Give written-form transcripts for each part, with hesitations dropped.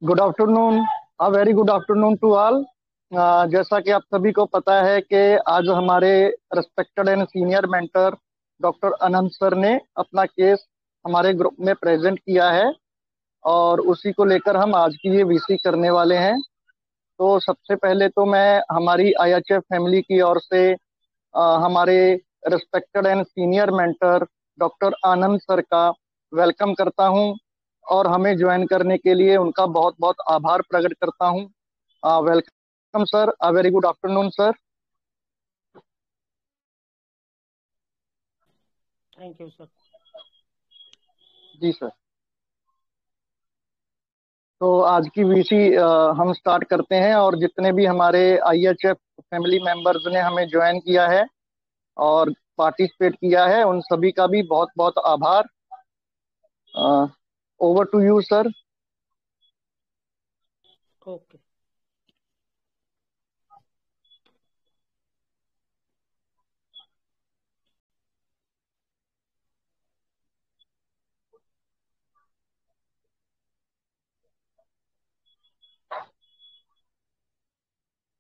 Good afternoon. A very good afternoon to all. जैसा कि आप सभी को पता है कि आज हमारे respected and senior mentor doctor Anant sir ने अपना केस हमारे ग्रुप में प्रेजेंट किया है और उसी को लेकर हम आज की ये वीसी करने वाले हैं। तो सबसे पहले तो मैं हमारी आईएचएफ फैमिली की ओर से हमारे respected and senior mentor doctor Anand sir का वेलकम करता हूं और हमें ज्वाइन करने के लिए उनका बहुत बहुत आभार प्रकट करता हूं। Welcome sir. Very good afternoon sir. Thank you sir. जी सर। तो आज की वीसी हम स्टार्ट करते हैं और जितने भी हमारे आईएचएफ फैमिली मेंबर्स ने हमें ज्वाइन किया है और पार्टिसिपेट किया है उन सभी का भी बहुत बहुत आभार। Over to you sir. Okay.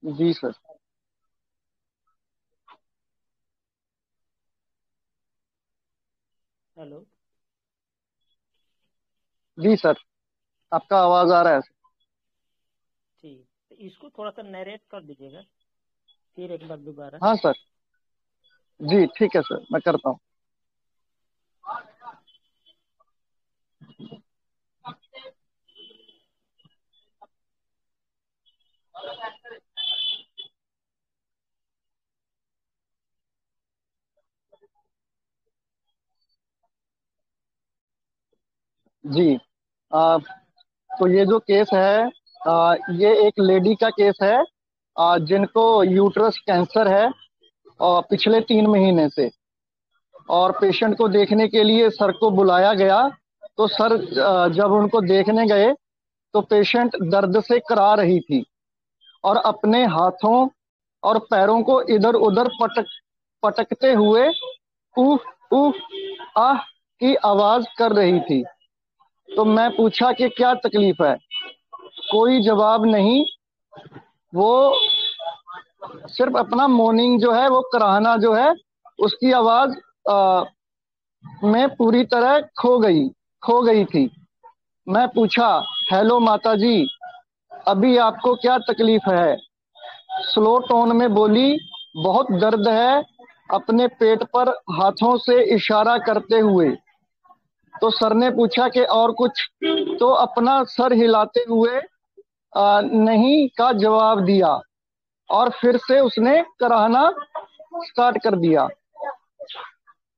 जी सर। हेलो। जी सर, आपका आवाज आ रहा है। ठीक, तो इसको थोड़ा सा नरेट कर दीजिएगा फिर एक बार दोबारा। हाँ सर। जी ठीक है सर, मैं करता हूँ। जी। आ, तो ये जो केस है, ये एक लेडी का केस है जिनको यूट्रस कैंसर है और पिछले 3 महीने से। और पेशेंट को देखने के लिए सर को बुलाया गया। तो सर जब उनको देखने गए तो पेशेंट दर्द से करा रही थी और अपने हाथों और पैरों को इधर उधर पटकते हुए उह उह आह की आवाज कर रही थी। तो मैं पूछा कि क्या तकलीफ है। कोई जवाब नहीं। वो सिर्फ अपना मॉर्निंग जो है वो कराहना जो है उसकी आवाज में पूरी तरह खो गई थी। मैं पूछा, हेलो माता जी, अभी आपको क्या तकलीफ है। स्लो टोन में बोली, बहुत दर्द है, अपने पेट पर हाथों से इशारा करते हुए। तो सर ने पूछा कि और कुछ। तो अपना सर हिलाते हुए नहीं का जवाब दिया और फिर से उसने कराहना स्टार्ट कर दिया।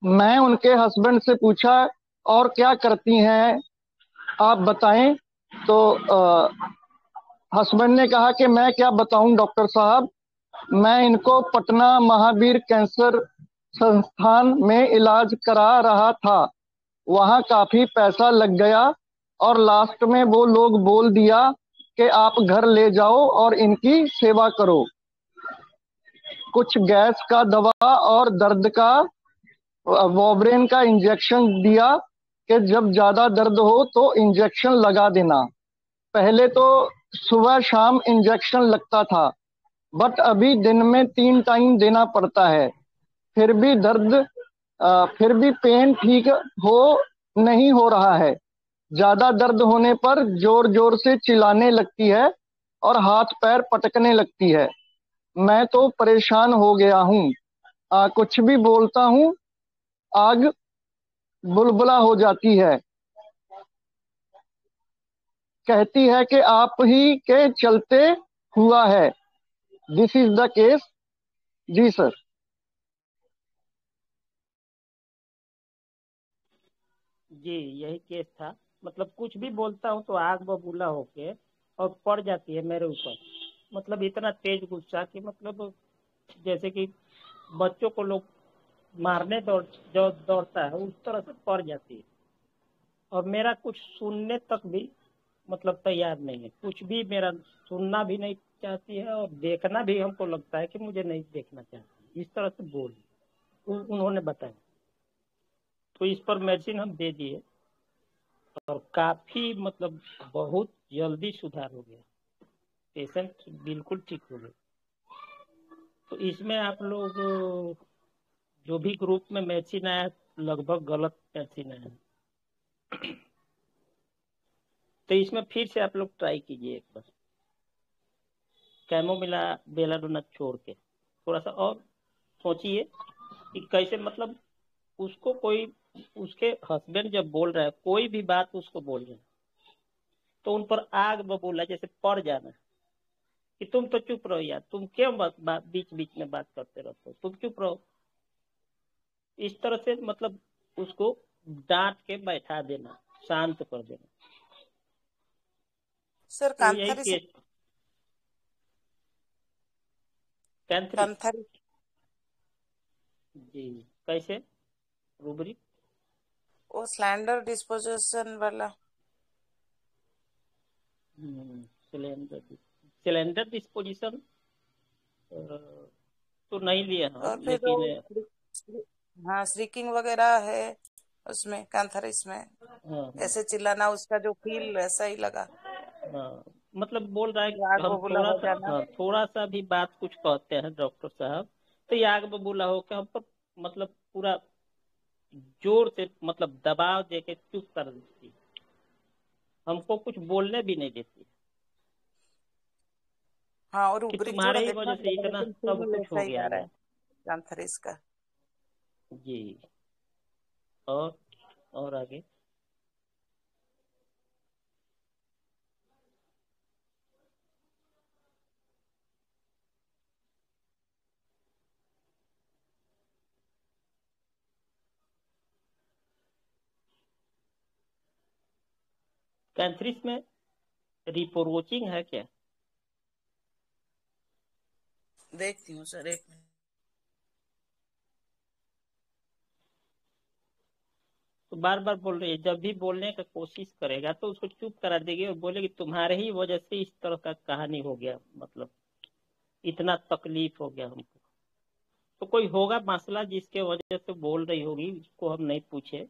मैं उनके हस्बैंड से पूछा, और क्या करती हैं आप बताएं। तो हस्बैंड ने कहा कि मैं क्या बताऊं डॉक्टर साहब, मैं इनको पटना महावीर कैंसर संस्थान में इलाज करा रहा था, वहां काफी पैसा लग गया और लास्ट में वो लोग बोल दिया कि आप घर ले जाओ और इनकी सेवा करो। कुछ गैस का दवा और दर्द का वोब्रेन का इंजेक्शन दिया कि जब ज्यादा दर्द हो तो इंजेक्शन लगा देना। पहले तो सुबह शाम इंजेक्शन लगता था, बट अभी दिन में 3 टाइम देना पड़ता है। फिर भी फिर भी पेन ठीक हो नहीं हो रहा है। ज्यादा दर्द होने पर जोर जोर से चिल्लाने लगती है और हाथ पैर पटकने लगती है। मैं तो परेशान हो गया हूँ। कुछ भी बोलता हूँ, आग बुलबुला हो जाती है। कहती है कि आप ही के चलते हुआ है। This is the case. जी सर। जी, यही केस था। मतलब कुछ भी बोलता हूँ तो आग बबूला होके और पड़ जाती है मेरे ऊपर। मतलब इतना तेज गुस्सा कि मतलब जैसे कि बच्चों को लोग मारने जो दौड़ता है उस तरह से पड़ जाती है। और मेरा कुछ सुनने तक भी मतलब तैयार नहीं है, कुछ भी मेरा सुनना भी नहीं चाहती है और देखना भी हमको लगता है कि मुझे नहीं देखना चाहती, इस तरह से उन्होंने बताया। तो इस पर मेडिसिन हम दे दिए और काफी मतलब बहुत जल्दी सुधार हो गया, पेशेंट बिल्कुल ठीक हो गया। तो इसमें आप लोग जो भी ग्रुप में मेडिसिन आया लगभग गलत मेडिसिन आया, तो इसमें फिर से आप लोग ट्राई कीजिए एक बार, कैमोमिला बेलाडोना छोड़ के थोड़ा सा और सोचिए कि कैसे मतलब उसको कोई, उसके हस्बैंड जब बोल रहा है कोई भी बात उसको बोल रहे हैं तो उन पर आग बबूला जैसे पड़ जाना कि तुम तो चुप रहो यार, तुम क्यों बीच बीच में बात करते रहते हो, तुम चुप रहो। इस तरह से मतलब उसको डांट के बैठा देना, शांत कर देना। सर तो यही कांथारी से केस कैंथरी। कांथारी जी, कैसे रूबरी? वो स्लैंडर डिस्पोजिशन वाला। सिलेंडर, सिलेंडर डिस्पोजिशन तो नहीं लिए हम, और फिर लेकिन हाँ श्रीकिंग वगैरह है उसमें कांथारिस में। हाँ हाँ ऐसे चिल्लाना, उसका जो फील ऐसा ही लगा। हाँ, मतलब बोल रहा है कि आग हम बबूला थोड़ा हो सा, जाना। हाँ थोड़ा सा भी बात कुछ कहते हैं डॉक्टर साहब तो ये आग बबूला होकर हम पर मतलब पूरा जोर से मतलब दबाव देके चुप कर देती, हमको कुछ बोलने भी नहीं देती हाँ, और कि उबरिक थोड़ा तुम्हारे ही देखना वजह से पड़ेगा, इतना लेकिन सब फील कुछ ऐसा हो ही गया आ रहा ये। है कांथारिस का। जी। और आगे कैंथरिस में रिपोरोचिंग है क्या? देखती हूँ सर, एक मिनट। तो बार बार बोल रही है, जब भी बोलने का कोशिश करेगा तो उसको चुप करा देगी और बोलेगी तुम्हारे ही वजह से इस तरह का कहानी हो गया, मतलब इतना तकलीफ हो गया हमको। तो कोई होगा मसला जिसके वजह से बोल रही होगी, उसको हम नहीं पूछे,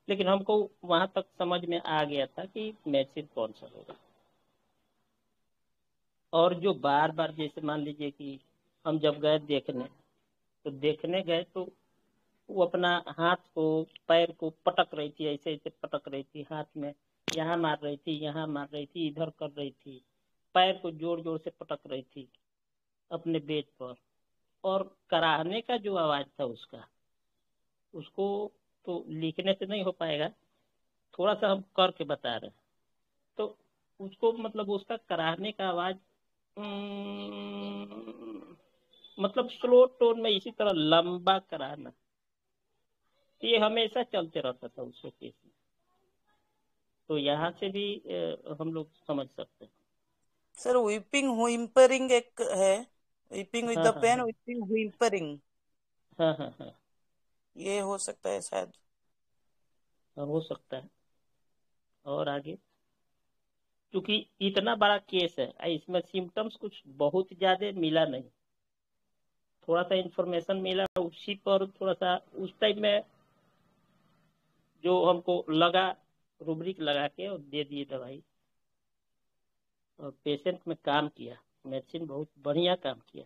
लेकिन हमको वहां तक समझ में आ गया था कि मेडिसिन कौन सा होगा। और जो बार बार जैसे मान लीजिए कि हम जब गए देखने, तो देखने गए तो वो अपना हाथ को पैर को पटक रही थी, ऐसे ऐसे पटक रही थी हाथ में, यहाँ मार रही थी, यहाँ मार रही थी, इधर कर रही थी, पैर को जोर जोर से पटक रही थी अपने बेड पर। और कराहने का जो आवाज था उसका, उसको तो लिखने से नहीं हो पाएगा, थोड़ा सा हम करके बता रहे हैं। तो उसको मतलब उसका कराहने का आवाज मतलब स्लो टोन में इसी तरह लंबा कराना, ये हमेशा चलते रहता था उसके केस में। तो यहाँ से भी हम लोग समझ सकते हैं। सर वीपिंग हुइम्परिंग एक है, वीपिंग विद हाँ द हाँ पेन, हाँ वीपिंग हुइम्परिंग, हाँ हाँ हाँ ये हो सकता है शायद। हाँ, हो सकता है। और आगे, क्योंकि इतना बड़ा केस है, इसमें सिम्टम्स कुछ बहुत ज्यादा मिला नहीं, थोड़ा सा इंफॉर्मेशन मिला उसी पर, थोड़ा सा उस टाइम में जो हमको लगा, रुब्रिक लगा के और दे दिए दवाई, और पेशेंट में काम किया, मेडिसिन बहुत बढ़िया काम किया।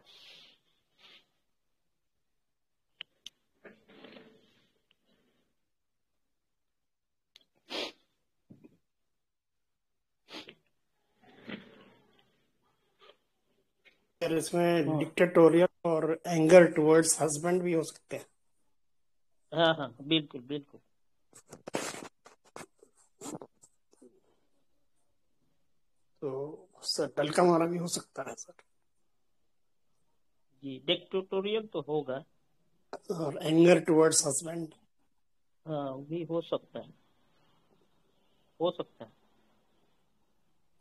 यार इसमें हाँ डिक्टेटोरियल और एंगर टुवर्ड्स हस्बैंड भी हो सकते हैं। हाँ हाँ बिल्कुल बिल्कुल। तो सर डलका मारा भी हो सकता है सर। जी, डिक्टेटोरियल तो होगा। और एंगर टुवर्ड्स हस्बैंड। हाँ भी हो सकता है, हो सकता है।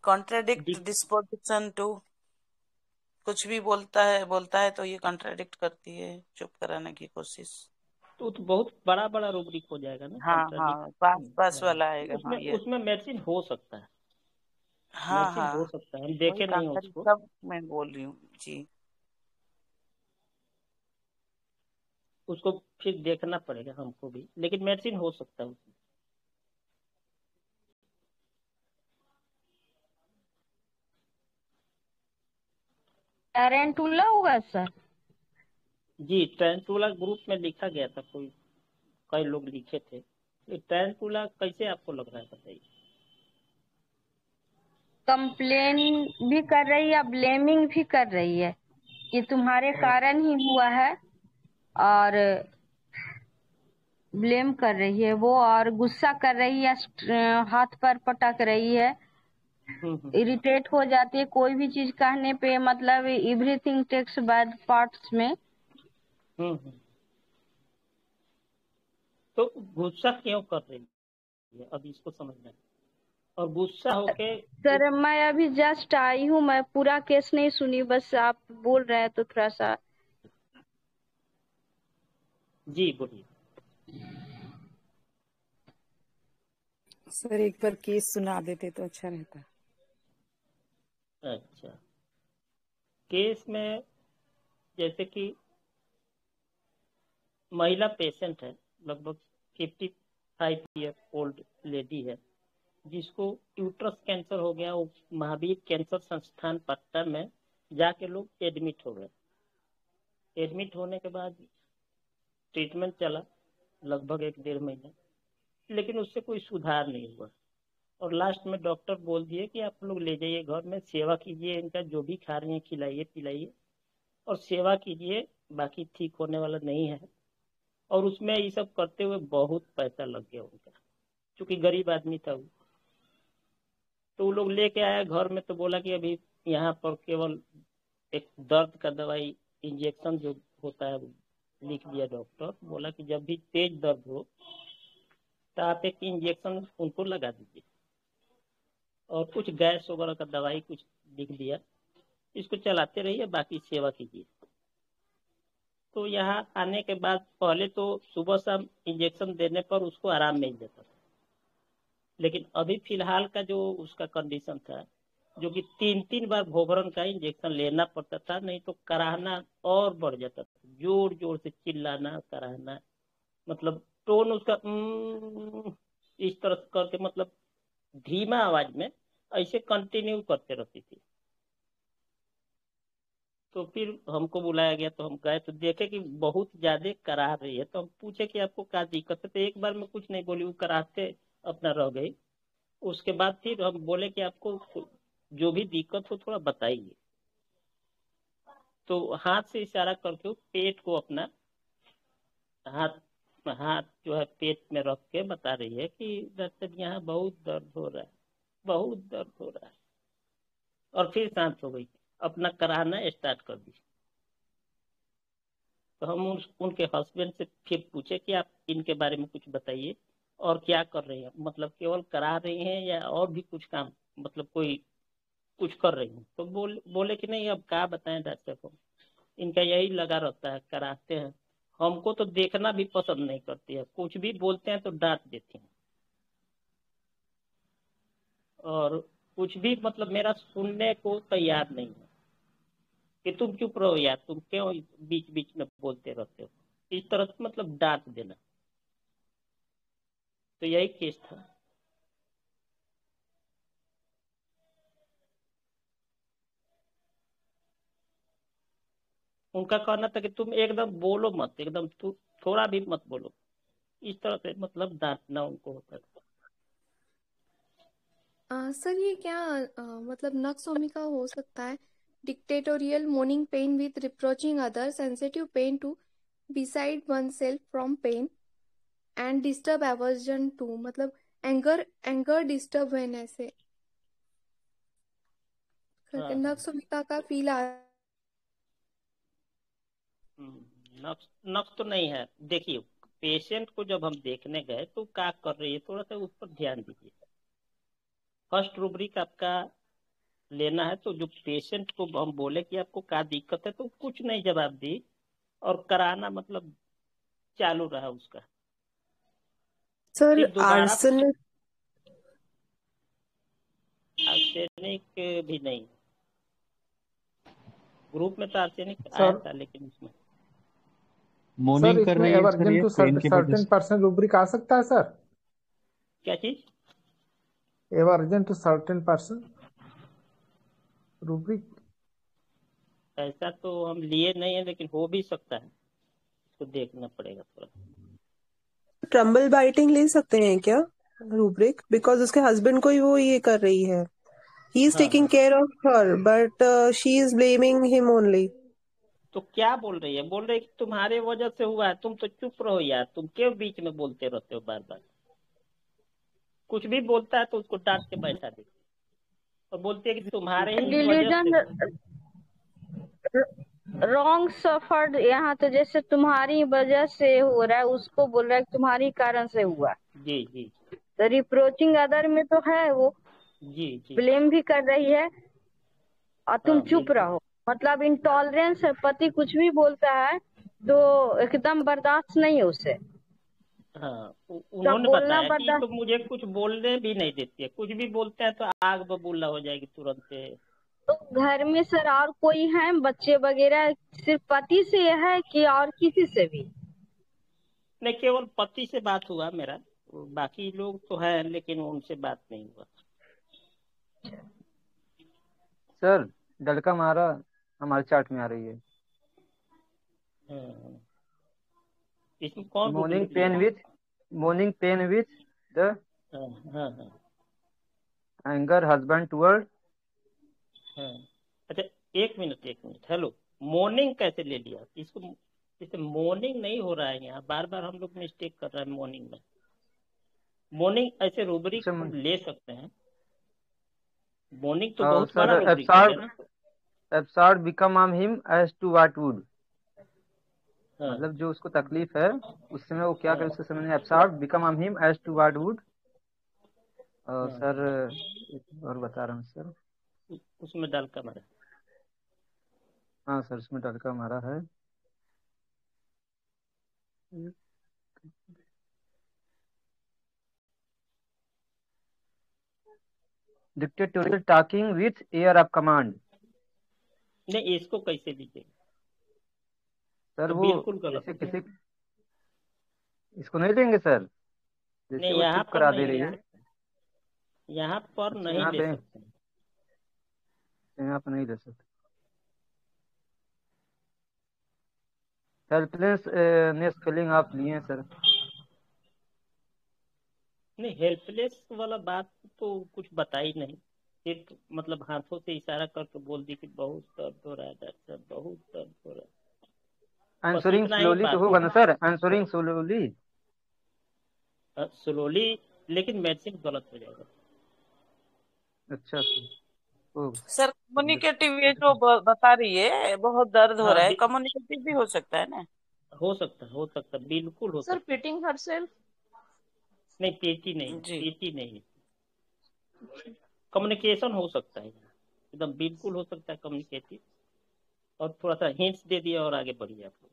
कॉन्ट्राडिक्ट डिक डिस्पोजिशन टू, कुछ भी बोलता है तो ये कॉन्ट्राडिक्ट करती है, चुप कराने की कोशिश। तो बहुत बड़ा बड़ा रूब्रिक हो जाएगा ना, हाँ कंट्राडिक्ट। हाँ, पास पास वाला आएगा, उसमें हाँ ये। उसमें मेडिसिन हो सकता है, हाँ मेडिसिन हो हाँ, सकता है, हम वही देखे नहीं हैं कांथारी उसको। सब मैं बोल रही हूँ जी। उसको फिर देखना पड़ेगा हमको भी, लेकिन मेडिसिन हो सकता है उसमें। टारंटुला हुआ सर? जी, टैंटूला ग्रुप में लिखा गया था, कोई कई लोग लिखे थे। ये टैंटूला कैसे आपको लग रहा है, बताइए। कंप्लेन भी कर रही है, ब्लेमिंग भी कर रही है कि तुम्हारे कारण ही हुआ है, और ब्लेम कर रही है वो, और गुस्सा कर रही है, हाथ पर पटक रही है, इरिटेट हो जाती है कोई भी चीज कहने पे, मतलब एवरीथिंग टेक्स बैड पार्ट्स में। तो गुस्सा क्यों कर रही है, अब इसको समझना है। और गुस्सा होके सर मैं अभी जस्ट आई हूँ, मैं पूरा केस नहीं सुनी, बस आप बोल रहे हैं तो थोड़ा सा। जी बोलिए। सर एक बार केस सुना देते तो अच्छा रहता। अच्छा, केस में जैसे कि महिला पेशेंट है, लगभग 55 ईयर ओल्ड लेडी है, जिसको यूट्रस कैंसर हो गया। वो महावीर कैंसर संस्थान पटना में जाके लोग एडमिट हो गए। एडमिट होने के बाद ट्रीटमेंट चला लगभग 1-1.5 महीना, लेकिन उससे कोई सुधार नहीं हुआ। और लास्ट में डॉक्टर बोल दिए कि आप लोग ले जाइए घर में, सेवा कीजिए, इनका जो भी खा रही है खिलाइए पिलाइए और सेवा कीजिए, बाकी ठीक होने वाला नहीं है। और उसमें ये सब करते हुए बहुत पैसा लग गया उनका, क्योंकि गरीब आदमी था वो। तो वो लोग लेके आया घर में, तो बोला कि अभी यहाँ पर केवल एक दर्द का दवाई इंजेक्शन जो होता है वो लिख दिया डॉक्टर। बोला कि जब भी तेज दर्द हो तो आप एक इंजेक्शन उनको लगा दीजिए, और कुछ गैस वगैरह का दवाई कुछ लिख दिया, इसको चलाते रहिए, बाकी सेवा कीजिए। तो यहाँ आने के बाद पहले तो सुबह शाम इंजेक्शन देने पर उसको आराम मिल जाता था, लेकिन अभी फिलहाल का जो उसका कंडीशन था, जो कि 3-3 बार भोभरन का इंजेक्शन लेना पड़ता था, नहीं तो कराहना और बढ़ जाता था, जोर जोर से चिल्लाना कराहना, मतलब टोन उसका इस तरह करके, मतलब धीमा आवाज में ऐसे कंटिन्यू करते रहती थी। तो फिर हमको बुलाया गया, तो हम गए तो देखे कि बहुत ज्यादा करा रही है। तो हम पूछे कि आपको क्या दिक्कत है, तो एक बार में कुछ नहीं बोली, वो कराते अपना रह गई। उसके बाद फिर हम बोले कि आपको जो भी दिक्कत हो थोड़ा बताइए। तो हाथ से इशारा करके वो पेट को अपना हाथ हाथ जो है पेट में रख के बता रही है कि डॉक्टर यहाँ बहुत दर्द हो रहा है, बहुत दर्द हो रहा है। और फिर शांत हो गई, अपना कराना स्टार्ट कर दी। तो हम उनके हस्बैंड से फिर पूछे कि आप इनके बारे में कुछ बताइए, और क्या कर रही हैं, मतलब केवल करा रही हैं या और भी कुछ काम, मतलब कोई कुछ कर रही हैं। तो बोले कि नहीं, अब क्या बताएं डॉक्टर को, इनका यही लगा रहता है, कराते हैं। हमको तो देखना भी पसंद नहीं करती है, कुछ भी बोलते हैं तो डांट देती हैं, और कुछ भी मतलब मेरा सुनने को तैयार नहीं है कि तुम चुप रहो यार, तुम क्यों बीच बीच में बोलते रहते हो, इस तरह से मतलब डांट देना। तो यही केस था। उनका कहना था कि तुम एकदम बोलो मत, एकदम थोड़ा भी मत बोलो, इस तरह से मतलब डांटना उनको होता था। सर ये क्या मतलब नक्सोमिका हो सकता है? Dictatorial morning pain with reproaching other, sensitive pain to beside oneself from pain and disturb aversion to, मतलब एंगर एंगर डिस्टर्ब व्हेन, ऐसे करके हाँ, नक्सोमिका का फील आ। नक्स नक्स तो नहीं है। देखिए, पेशेंट को जब हम देखने गए तो क्या कर रही है, थोड़ा सा उस पर ध्यान दीजिए। फर्स्ट रूब्रिक आपका लेना है, तो जो पेशेंट को हम बोले कि आपको क्या दिक्कत है, तो कुछ नहीं जवाब दी, और कराना मतलब चालू रहा उसका। सर फिर दोबारा आर्सेनिक आर्सेनिक भी नहीं, ग्रुप में तो आर्सेनिक आया सर था, लेकिन उसमें सर मॉर्निंग कर इसमें रही है सर, एवर्जन ये टू पेन की वजह से। सर्टेन % रूब्रिक आ सकता है सर? क्या चीज? Aversion to certain % rubric. ऐसा तो हम लिए नहीं है, लेकिन हो भी सकता है, इसको देखना पड़ेगा थोड़ा। ट्रम्बल बाइटिंग ले सकते हैं क्या रूब्रिक? बिकॉज उसके हस्बैंड को ही वो ये कर रही है, ही इज हाँ टेकिंग हाँ, care of her but she is blaming him only. तो क्या बोल रही है? बोल रही है कि तुम्हारे वजह से हुआ है, तुम तो चुप रहो यार, तुम क्यों बीच में बोलते रहते हो बार बार? कुछ भी बोलता है तो उसको डांट के बैठा देती है और बोलती है कि तुम्हारे ही वजह से डिलीजन हुआ। रॉन्ग सफर्ड, यहाँ तो जैसे तुम्हारी वजह से हो रहा है, उसको बोल रहा है कि तुम्हारी कारण से हुआ। जी जी तो रिप्रोचिंग अदर में तो है वो, जी जी। ब्लेम भी कर रही है और तुम हाँ चुप बिल्कुल। रहो। मतलब इंटॉलरेंस है, पति कुछ भी बोलता है तो एकदम बर्दाश्त नहीं है उसे, हाँ, सब उन्होंने बोलना बताया कि तो बर्दाश्त। मुझे कुछ बोलने भी नहीं देती है, कुछ भी बोलते हैं तो आग बबूला हो जाएगी तुरंत से। तो घर में सर और कोई है, बच्चे वगैरह, सिर्फ पति से है कि और किसी से भी? नहीं, केवल पति से बात हुआ मेरा, बाकी लोग तो हैं लेकिन उनसे बात नहीं हुआ। सर डलका मारा हमारे चार्ट में आ रही है। हाँ, इसमें कौन मॉर्निंग रूब्रिक पेन लिया? विथ द हाँ हाँ हाँ एंगर हस्बैंड टुवर्ड। हाँ। अच्छा, एक मिनट, हेलो। मॉर्निंग कैसे ले लिया इसको? जैसे मॉर्निंग नहीं हो रहा है यहाँ, बार बार हम लोग मिस्टेक कर रहे हैं मॉर्निंग में। मॉर्निंग ऐसे रूब्रिक हम ले सकते हैं, मॉर्निंग तो बहुत बड़ा सर रूब्रिक हो गया ना। Absurd become on him as to what would, हाँ मतलब जो उसको तकलीफ है उस समय वो क्या करे, हाँ उसके समय में absurd become on him as to what would. और हाँ सर हाँ। एक और बता रहा हूँ सर। उसमें डाल का मारा। हाँ सर उसमें डलका मारा है। Dictatorial talking with air of command. नहीं, इसको कैसे लीजिएगा? सर तो वो बिल्कुल गलत जैसे हो किसी, जाएगा। इसको नहीं लेंगे सर, जैसे नहीं, वो यहाँ चुप पर करा दे नहीं रही ले है। सकते, यहाँ पर अच्छा नहीं ले सकते। यहाँ पे नहीं ले सकते। हेल्पलेस नेस फीलिंग आप लिए हैं सर। नहीं, हेल्पलेस वाला बात तो कुछ बताई नहीं, सिर्फ मतलब हाथों से इशारा करके बोल दी कि बहुत दर्द हो रहा है डॉक्टर साहब, बहुत दर्द हो रहा है, बस आंसरिंग इतना ही स्लोली तो बात होगा ना सर, आंसरिंग स्लोली। है। स्लोली, लेकिन मेडिसिन गलत हो जाएगा। अच्छा सर ओ, सर कम्युनिकेटिव ये जो बता रही है बहुत दर्द हो हाँ रहा है, कम्युनिकेटिव भी हो सकता है ना? हो सकता, बिल्कुल हो सर सकता। Fitting her self. नहीं, पेटी नहीं, जी। पेटी नहीं, कम्युनिकेशन हो सकता है, एकदम बिल्कुल हो सकता है कम्युनिकेटिव। और थोड़ा सा हिंट्स दे दिया और आगे बढ़िए आप लोग।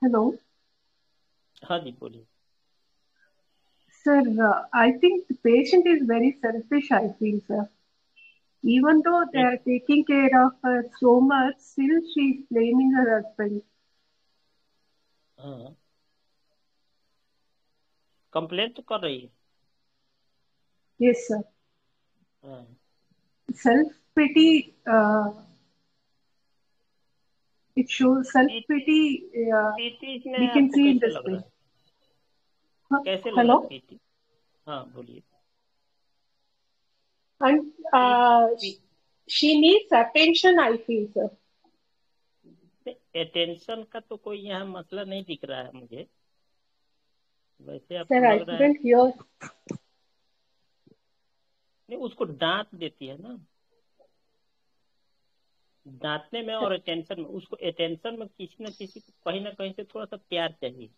Hello, हाँ जी बोलिए। sir. I think the patient is very selfish. I feel, sir. Even though they नहीं, are taking care of her so much, still she is blaming her husband. हाँ, कंप्लेंट तो कर रही है। Yes, sir. हाँ, Self pity. It shows self PT, pity. PT We इसमें can आपको see in कैसे this लग रहा way. है? कैसे लग रहा है Hello. पीटी? हाँ बोलिए। And P she needs attention. I feel, sir. Attention का तो कोई यहाँ मसला नहीं दिख रहा है मुझे, वैसे आपको Sir, I लग रहा है। couldn't hear. नहीं, उसको डांट देती है ना, डांटने में और अटेंशन में, उसको अटेंशन में किसी न किसी को कहीं ना कहीं से थोड़ा सा प्यार चाहिए।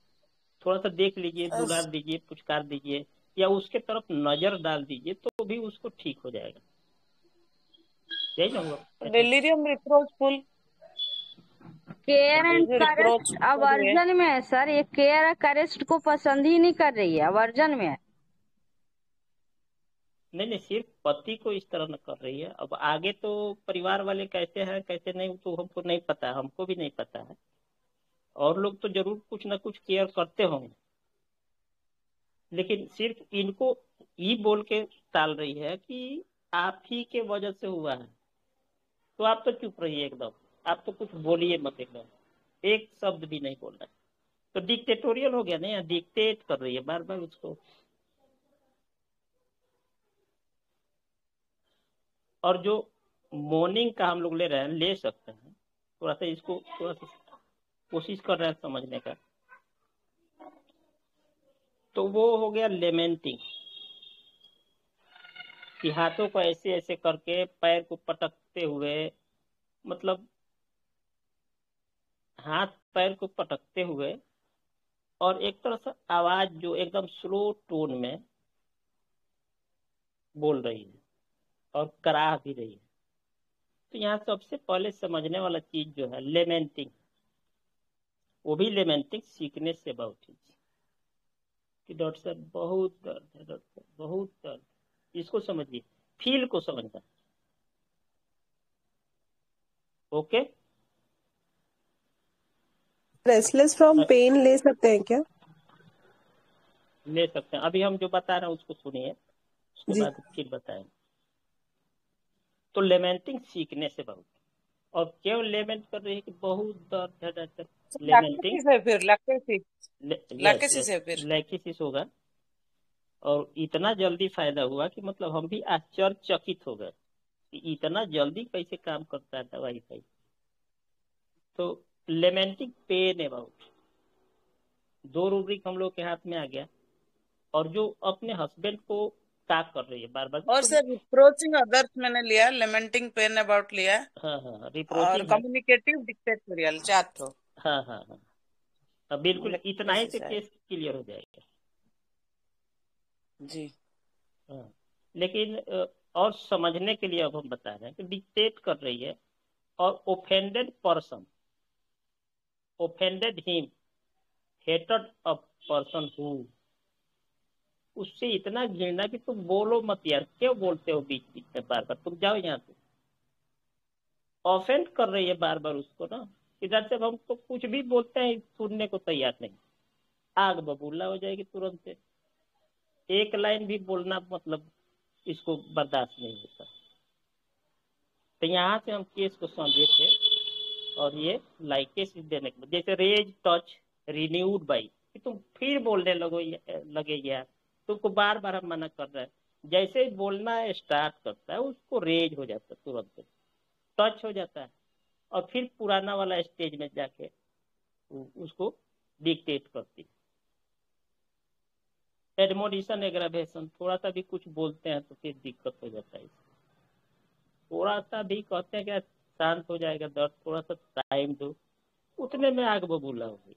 थोड़ा सा देख लीजिए, दुलार दीजिए, पुचकार दीजिए, या उसके तरफ नजर डाल दीजिए तो भी उसको ठीक हो जाएगा। यही ना हुआ? डिलीरियम रिप्रोचफुल, केयर एंड जो रिप्रोच करेस्ट कर रही है। अवर्जन में है सर, ये केयर और करेस्ट को पसंद ही नहीं कर रही है, अवर्जन में है। नहीं नहीं, सिर्फ पति को इस तरह न कर रही है। अब आगे तो परिवार वाले कैसे हैं कैसे नहीं तो हमको नहीं पता, हमको भी नहीं पता है। और लोग तो जरूर कुछ ना कुछ केयर करते होंगे। लेकिन सिर्फ इनको ये बोल के टाल रही है कि आप ही के वजह से हुआ है, तो आप तो चुप रहिए एकदम, आप तो कुछ बोलिए मत, एकदम एक शब्द भी नहीं बोलना है। तो डिक्टेटोरियल हो गया ना, या डिक्टेट कर रही है बार बार उसको। और जो मॉर्निंग का हम लोग ले रहे हैं, ले सकते हैं, थोड़ा सा इसको थोड़ा सा कोशिश कर रहे हैं समझने का। तो वो हो गया लेमेंटिंग, कि हाथों को ऐसे ऐसे करके पैर को पटकते हुए, मतलब हाथ पैर को पटकते हुए, और एक तरह से आवाज जो एकदम स्लो टोन में बोल रही है और कराह भी रही है। तो यहाँ सबसे पहले समझने वाला चीज जो है लेमेंटिंग, वो भी लेमेंटिंग सीखने से बहुत चीज कि डॉक्टर साहब बहुत दर्द है, डॉक्टर साहब बहुत दर्द, इसको समझिए, फील को समझना। ओके, रेस्टलेस फ्रॉम पेन ले सकते हैं क्या? ले सकते हैं। अभी हम जो बता रहे हैं उसको सुनिए, उसके जी। बाद फिर बताएंगे। तो लेमेंटिंग सीखने से बहुत, और क्यों लेमेंट कर रही है कि बहुत दर्द है डॉक्टर, लेमेंटिंग लैकेसिस होगा। और इतना जल्दी फायदा हुआ कि मतलब हम भी आश्चर्यचकित हो गए कि इतना जल्दी कैसे काम करता है दवाई भाई। तो लेमेंटिंग पेन अबाउट, 2 रूब्रिक हम लोग के हाथ में आ गया। और जो अपने हस्बैंड को क्या कर रही है बार बार, और सर रिप्रोचिंग अदर्स मैंने लिया, लेमेंटिंग पेन अबाउट लिया, हाँ और रिप्रोचिंग, कम्युनिकेटिव डिक्टेटोरियल 4 ठो। हाँ बिल्कुल, इतना ही से केस क्लियर हो जाएगा जी। हाँ, लेकिन और समझने के लिए अब हम बता रहे हैं कि डिक्टेट कर रही है, और offended person, offended him, hated a person who, उससे इतना घृणा कि तुम बोलो मत यार, क्यों बोलते हो बीच बीच में बार बार, तुम जाओ यहाँ से। ऑफेंड कर रही है बार बार उसको ना, इधर से हम तो कुछ भी बोलते हैं सुनने को तैयार नहीं, आग बबूला हो जाएगी तुरंत से। एक लाइन भी बोलना मतलब इसको बर्दाश्त नहीं होता। तो यहाँ से हम केस को समझे थे, और ये लाइकेस देने के, जैसे रेज टच रिन्यूड बाई, कि तुम फिर बोलने लगे यार, तुमको बार बार हम मना कर रहे हैं। जैसे ही बोलना स्टार्ट करता है उसको रेज हो जाता है, तुरंत टच हो जाता है, और फिर पुराना वाला स्टेज में जाके उसको डिक्टेट करती है। एडमोनिशन एग्रावेशन, थोड़ा सा भी कुछ बोलते हैं तो फिर दिक्कत हो जाता है। थोड़ा सा भी कहते हैं कि शांत हो जाएगा दर्द, थोड़ा सा टाइम दो, उतने में आग बबूला हो गई।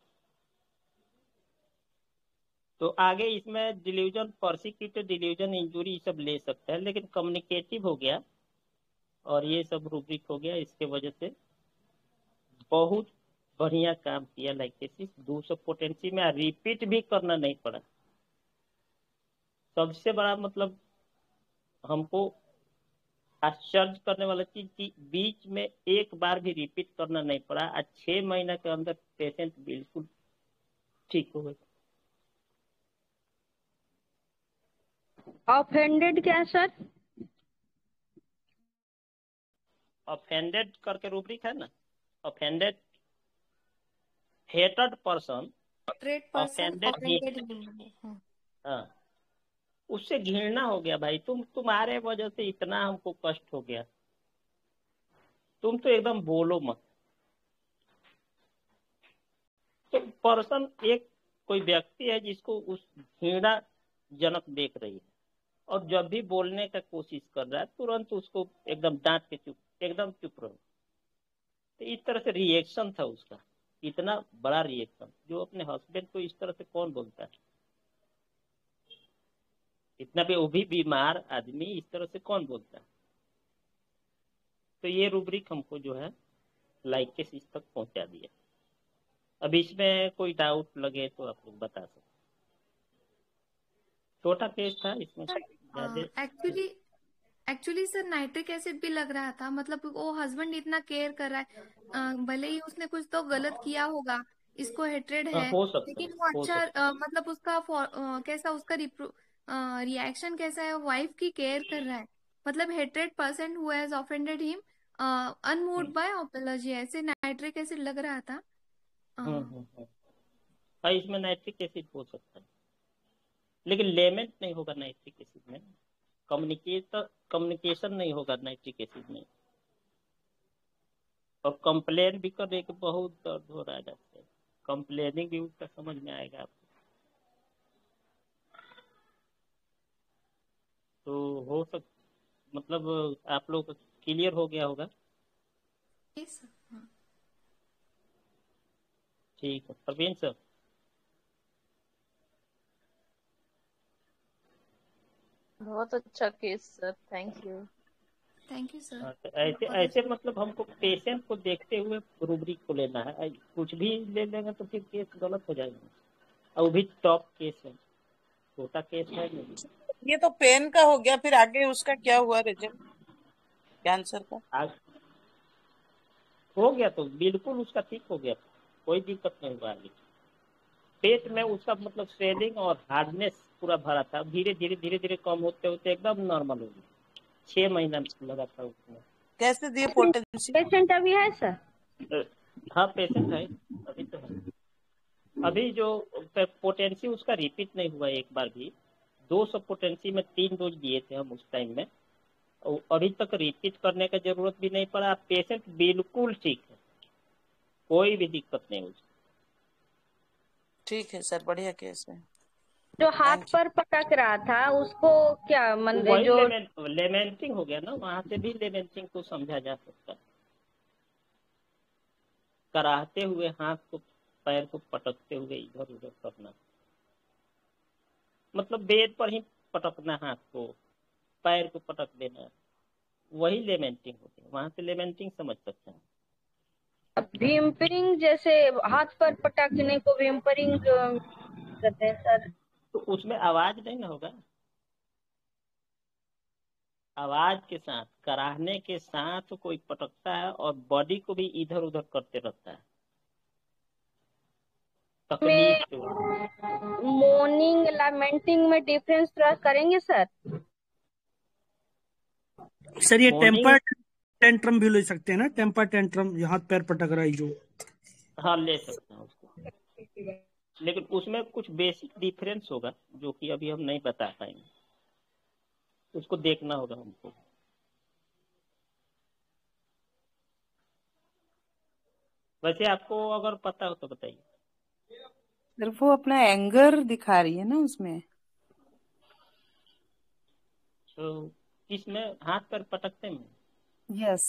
तो आगे इसमें डिल्यूजन, परसिक्यूटेड डिल्यूजन, इंजुरी सब ले सकते हैं, लेकिन कम्युनिकेटिव हो गया और ये सब रूब्रिक हो गया। इसके वजह से बहुत बढ़िया काम किया लाइकेसिस, 200 पोटेंसी में रिपीट भी करना नहीं पड़ा। सबसे बड़ा मतलब हमको आश्चर्य करने वाला चीज की बीच में एक बार भी रिपीट करना नहीं पड़ा। आज 6 महीना के अंदर पेशेंट बिल्कुल ठीक हो गए। ऑफेंडेड क्या सर? ऑफेंडेड करके रूब्रिक है ना, ऑफेंडेड, हेटेड पर्सन, ऑफेंडेड, हाँ, उससे घृणा हो गया भाई, तुम्हारे वजह से इतना हमको कष्ट हो गया, तुम तो एकदम बोलो मत। तो पर्सन एक कोई व्यक्ति है जिसको उस घृणा जनक देख रही है, और जब भी बोलने का कोशिश कर रहा है तुरंत उसको एकदम डांट के एकदम चुप रहो। तो इस तरह से रिएक्शन था उसका, इतना बड़ा रिएक्शन, जो अपने हस्बैंड को इस तरह से कौन बोलता है, इतना भी वो भी बीमार आदमी इस तरह से कौन बोलता है। तो ये रूब्रिक हमको जो है लाइकेसिस तक पहुंचा दिया। अब इसमें कोई डाउट लगे तो आप लोग बता सकते। छोटा केस था इसमें एक्चुअली सर नाइट्रिक एसिड भी लग रहा था, मतलब वो हस्बैंड इतना केयर कर रहा है, भले ही उसने कुछ तो गलत किया होगा इसको हेट्रेड हाँ, है, हो सकता है, लेकिन वो हो अच्छा सकता मतलब उसका कैसा उसका रिएक्शन कैसा है, वाइफ की केयर कर रहा है। मतलब hatred person who has offended him है। अनमूव्ड बाय अपोलॉजी, ऐसे नाइट्रिक एसिड लग रहा था। हम्म। हाँ, इसमें नाइट्रिक एसिड हो सकता है, लेकिन लेमेंट नहीं होगा नाइट्रिक एसिड में। कम्युनिकेशन नहीं होगा नाइट्रिक एसिड में। और कंप्लेन भी करने के बहुत दर्द हो रहा है जैसे कंप्लेनिंग भी उसका समझ में आएगा आपको। तो हो सक मतलब आप लोग क्लियर हो गया होगा। Yes, sir. हाँ। ठीक है प्रवीण सर। बहुत अच्छा case sir, thank you. Thank you sir. हाँ, तो ऐसे ऐसे मतलब हमको पेशेंट को देखते हुए रूब्रिक को लेना है। कुछ भी ले लेंगे तो फिर केस गलत हो जाएगा। और वो भी टॉप केस है, छोटा केस है नहीं। ये तो पेन का हो गया, फिर आगे उसका क्या हुआ रिजल्ट कैंसर का? आज हो गया तो बिल्कुल उसका ठीक हो गया, कोई दिक्कत नहीं हुआ आगे। पेट में उसका मतलब स्वेलिंग और हार्डनेस पूरा भरा था, धीरे धीरे कम होते होते एकदम नॉर्मल हो गया। 6 महीना लगा था उसमें। कैसे दिए पोटेंशियल? पेशेंट अभी है सर? हाँ पेशेंट है, अभी तो है। अभी जो पोटेंसी उसका रिपीट नहीं हुआ एक बार भी। 200 पोटेंसी में 3 डोज दिए थे हम उस टाइम में, और अभी तक रिपीट करने का जरूरत भी नहीं पड़ा। पेशेंट बिल्कुल ठीक है, कोई भी दिक्कत नहीं उसको। ठीक है सर, बढ़िया केस है। जो हाथ थैंक यू। पर पटक रहा था उसको क्या वही जो लेमेंटिंग हो गया ना, वहां से भी लेमेंटिंग को समझा जा सकता है। कराहते हुए हाथ को पैर को पटकते हुए इधर उधर करना, मतलब बेड पर ही पटकना, हाथ को पैर को पटक देना, वही लेमेंटिंग होती है। वहां से लेमेंटिंग समझ सकते हैं। विम्परिंग, जैसे हाथ पर पटकने को विम्परिंग कहते हैं सर। तो उसमें आवाज नहीं ना होगा, आवाज के साथ कराहने के साथ कोई पटकता है और बॉडी को भी इधर उधर करते रहता है तकलीफ के वजह। मोर्निंग लैमेंटिंग में डिफरेंस थोड़ा करेंगे सर? सर ये मॉर्निंग, टेम्पर टेंट्रम भी ले सकते हैं ना, टेम्पर टेंट्रम, जो हाथ पैर पटक रहा है जो। हाँ ले सकते हैं उसको, लेकिन उसमें कुछ बेसिक डिफरेंस होगा जो कि अभी हम नहीं बता पाएंगे, उसको देखना होगा हमको। वैसे आपको अगर पता हो तो बताइए। सर वो अपना एंगर दिखा रही है ना उसमें। तो किसमें, हाथ पर पटकते में? यस।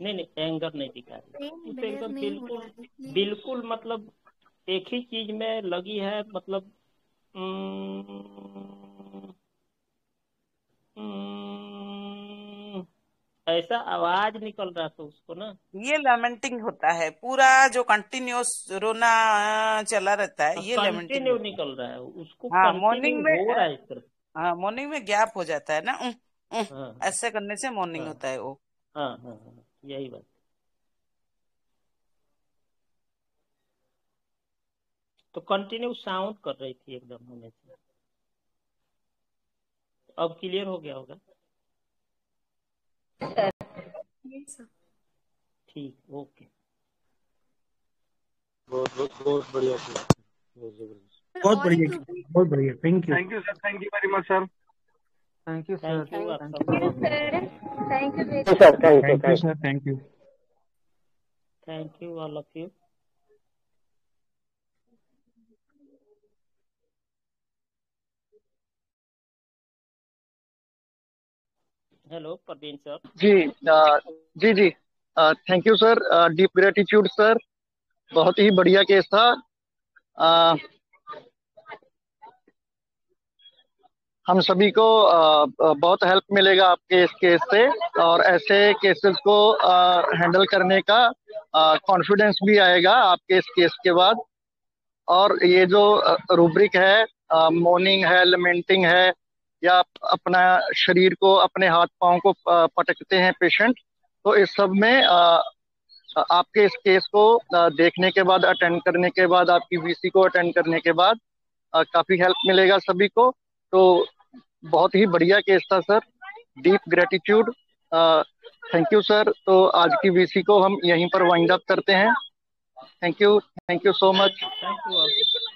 नहीं एंगर नहीं दिखा रही, पेन उसे बेयर एकदम नहीं हो रहा है इसलिए। बिल्कुल मतलब एक ही चीज में लगी है, मतलब ऐसा आवाज निकल रहा था उसको ना। ये लेमेंटिंग होता है, पूरा जो कंटिन्यूस रोना चला रहता है, ये लेमेंटिंग कंटिन्यू होता है। निकल रहा है उसको, हाँ कंटिन्यू मॉर्निंग में, हो रहा है इस तरह। हाँ मॉर्निंग में गैप हो जाता है ना, हाँ ऐसे करने से मॉर्निंग हाँ होता है वो। हाँ, यही बात। तो कंटिन्यू साउंड कर रही थी एकदम हमेशा। अब क्लियर हो गया होगा। Yes, sir. ठीक, ओके। बहुत बहुत बहुत बढ़िया सर, बहुत जबरदस्त। Sir, बहुत और एक बढ़िया, रूब्रिक बहुत बढ़िया, thank you. Thank you sir, thank you very much sir. Thank you sir, thank you आप थैंक सबको। Sir thank you very sir thank thank you you. Sir, thank you. Thank you all of you. Hello Praveen sir. जी जी जी, thank you sir, deep gratitude sir, बहुत ही बढ़िया case था। अ, हम सभी को बहुत हेल्प मिलेगा आपके इस केस से, और ऐसे केसेस को हैंडल करने का कॉन्फिडेंस भी आएगा आपके इस केस के बाद। और ये जो रूब्रिक है, मोर्निंग है, लमेंटिंग है, या अपना शरीर को, अपने हाथ पांव को पटकते हैं पेशेंट, तो इस सब में आपके इस केस को देखने के बाद, अटेंड करने के बाद, आपकी वीसी को अटेंड करने के बाद काफी हेल्प मिलेगा सभी को। तो बहुत ही बढ़िया केस था sir, deep gratitude, thank you sir. तो आज की वीसी को हम यहीं पर वाइंड अप करते हैं। Thank you so much. Thank you.